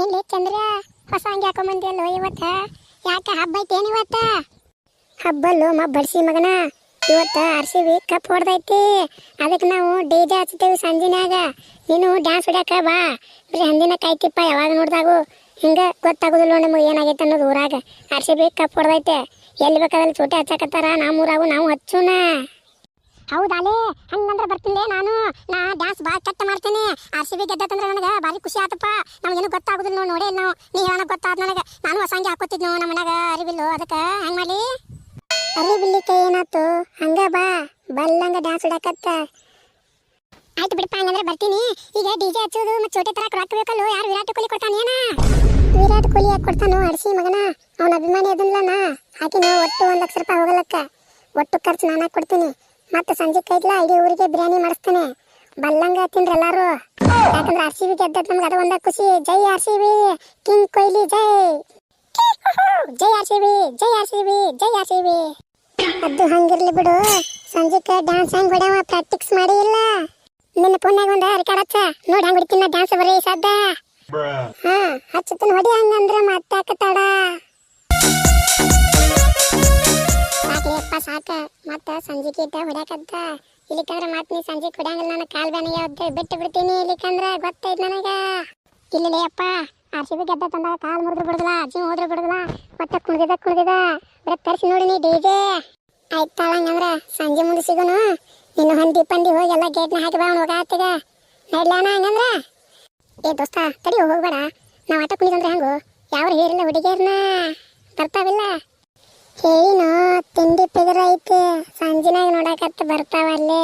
ಏನ್ಲಿ ಚಂದ್ರ ಹೊಸ ಅಂಗಿ ಹಾಕೊಂಬಂದಿಯಲ್ಲೋ ಇವತ್ತ? ಯಾಕೆ ಹಬ್ಬ ಐತೇನು ಇವತ್ತ? ಹಬ್ಬಲ್ಲೋ ಬಡ್ಸಿ ಮಗನ, ಇವತ್ತ RCB ಕಪ್ ಹೊಡೆದೈತಿ. ಅದಕ್ಕೆ ನಾವು DJ ಹಚ್ತೇವಿ ಸಂಜಿನ್ಯಾಗ. ನೀನು ಡ್ಯಾನ್ಸ್ ಹೊಡ್ಯಾಕ ಬಾ. ಬರೀ ಹಂದಿನ ಕಾಯ್ತಿಪ್ಪ, ಯಾವಾಗ ನೋಡ್ದಾಗು ಹಿಂಗ ಗೊತ್ತಾಗುದಿಲ್ಲ ನಮಗೆ ಏನಾಗೈತೆ ಅನ್ನೋದು. ಊರಾಗ RCB ಕಪ್ ಹೊಡೆದೈತೆ. ಎಲ್ಲಿ ಬೇಕಾದಲ್ಲಿ ಚೋಟಿ ಹಚ್ಚಾಕತ್ತಾರ, ನಮ್ಮೂರಾಗು ನಾವು ಹಚ್ಚೋಣ. ಹೌದಾಲೇ, ಹಂಗಂದ್ರೆ ಬರ್ತೀನಿ ನಾನು. ನಾ ಡ್ಯಾನ್ಸ್ ಭಾಳ ಕೆಟ್ಟ ಮಾಡ್ತೀನಿ. RCB ಗೆದ್ದತ್ತಂದ್ರೆ ನನಗೆ ಭಾರಿ ಖುಷಿ ಆತಪ್ಪ. ನಮಗೇನು ಗೊತ್ತಾಗುದಿಲ್ಲ ನೋಡಿ ನಾವು. ನೀ ಹೇಳೋಣ ಗೊತ್ತಾದ ನನಗೆ. ನಾನು ಹೊಸ ಅಂಗಿ ಹಾಕೋತಿದ್ನು, ನಮ್ಮ ಮನ್ಯಾಗ ಅರಿವಿಲ್ಲು. ಅದಕ್ಕೆ ಹೆಂಗೆ ಮಾಡಿ ಅರಿವಿಲ್ಲಿಕ್ಕೆ ಏನಾಯ್ತು? ಹಂಗ ಬಾ, ಬಲ್ಲಂಗ ಡ್ಯಾನ್ಸ್ ಹೊಡ್ಯಾಕತ್ತ. ಆಯ್ತು ಬಿಡಪ್ಪ, ಹಂಗಂದ್ರೆ ಬರ್ತೀನಿ. ಈಗ DJ ಹಚ್ಚೋದು ಮತ್ತು ಚೋಟಿ ತರಕ್ಕೆ ರೊಕ್ಕ ಬೇಕಲ್ಲೋ. ಯಾರು ವಿರಾಟ್ ಕೊಹ್ಲಿ ಕೊಡ್ತಾನೇನ? ವಿರಾಟ್ ಕೊಹ್ಲಿ ಯಾಕೆ ಕೊಡ್ತಾನೋ? ಅರ್ಸಿ ಮಗನ, ಅವನ ಅಭಿಮಾನಿ ಅದನ್ಲನ. ಹಾಕಿನ ಒಟ್ಟು 1 ಲಕ್ಷ ರೂಪಾಯಿ ಹೋಗಲಕ್ಕ. ಒಟ್ಟು ಖರ್ಚು ನಾನು ಕೊಡ್ತೀನಿ. ಮತ್ತೆ ಸಂಜೆ ಕೈದ್ಲ ಇಡೀ ಊರಿಗೆ ಬಿರಿಯಾನಿ ಮಾಡಿಸ್ತೇನೆ. ಬಲ್ಲಂಗ ತಿನ್ರಿ ಎಲ್ಲಾರು. ಯಾಕಂದ್ರೆ RCB ಗೆದ್ದತ್ ನಮ್ಗೆ ಅದು ಒಂದ ಖುಷಿ. ಜೈ RCB, ಕಿಂಗ್ ಕೊಹ್ಲಿ ಜೈ. ಜೈ RCB, ಜೈ RCB, ಜೈ RCB. ಅದು ಹಂಗಿರ್ಲಿ ಬಿಡು. ಸಂಜೆಕ ಡ್ಯಾನ್ಸ್ ಹೆಂಗ್ ಹೊಡ್ಯಾವ ಪ್ರಾಕ್ಟೀಸ್ ಮಾಡಿ ಇಲ್ಲ? ನಿನ್ನ ಫೋನ್ಯಾಗ ಒಂದು ರೆಕಾರ್ಡ್ ಹಚ್ಚ ನೋಡಿ, ಹೆಂಗ್ ಹೊಡಿತೀನಿ ಡ್ಯಾನ್ಸ್ ಬರೀ ಸದ್ದ. ಹಾ ಹಚ್ಚತನ ಹೊಡಿ, ಹಂಗಂದ್ರ ಮತ್ತೆ ತಡ. ಸಾಕ್ಲಿಯಪ್ಪ ಸಾಕ, ಮತ್ತ ಸಂಜಿಕೆ ಇದ್ದ ಹೊಡ್ಯಾಕತ್ತ. ಇಲ್ಲಿಕಂದ್ರ ಮತ್ ನೀ ಸಂಜೆ ಹೊಡ್ಯಾಂಗಿಲ್ಲ, ನನ್ನ ಕಾಲ್ ಬ್ಯಾನಿಗೆ ಬಿಟ್ಟು ಬಿಡ್ತೀನಿ. ಇಲ್ಲಿಕಂದ್ರ ಗೊತ್ತೈತ್ ನನಗ. ಇಲ್ಲಲೇ ಅಪ್ಪ, RCB ಗೆದ್ದ ತಂದಾಗ ಕಾಲ್ ಮುರಿದ್ರು ಬಿಡುದಿಲ್ಲ, ಜೀವ ಹೋದ್ರು ಬಿಡುದಿಲ್ಲ. ಒಟ್ಟ ಕುಣಿದ ಬರೀ ತರಿಸಿ ನೋಡಿ ನೀ DJ. ಆಯ್ತಾಳ, ಹಂಗಂದ್ರ ಸಂಜೆ ಮುಂದೆ ಸಿಗೋನು. ಇನ್ನು ಹಂದಿ ಪಂದಿ ಹೋಗಿ ಎಲ್ಲ ಗೇಟ್ನ ಹಾಕಿ ಬಾ. ಅವ್ನು ಹೋಗಾತಿಗ ನಡ್ಲಾನ ಹಂಗಂದ್ರ. ಏ ದೋಸ್ತ ತಡಿ, ಹೋಗ್ಬೇಡ. ನಾವು ಆಟ ಕುಣಿದಂದ್ರೆ ಹೆಂಗು? ಯಾವ ಹೇರಿಲ್ಲ ಹುಡುಗಿಯರ್ನ ಬರ್ತಾವಿಲ್ಲ ಹೇಳಿನೋ. ತಿಂಡಿ ಪಿಗರ್ ಐತಿ, ಸಂಜಿನಾಗ ನೋಡಕತ್ತ ಬರ್ತಾವಲ್ಲೇ.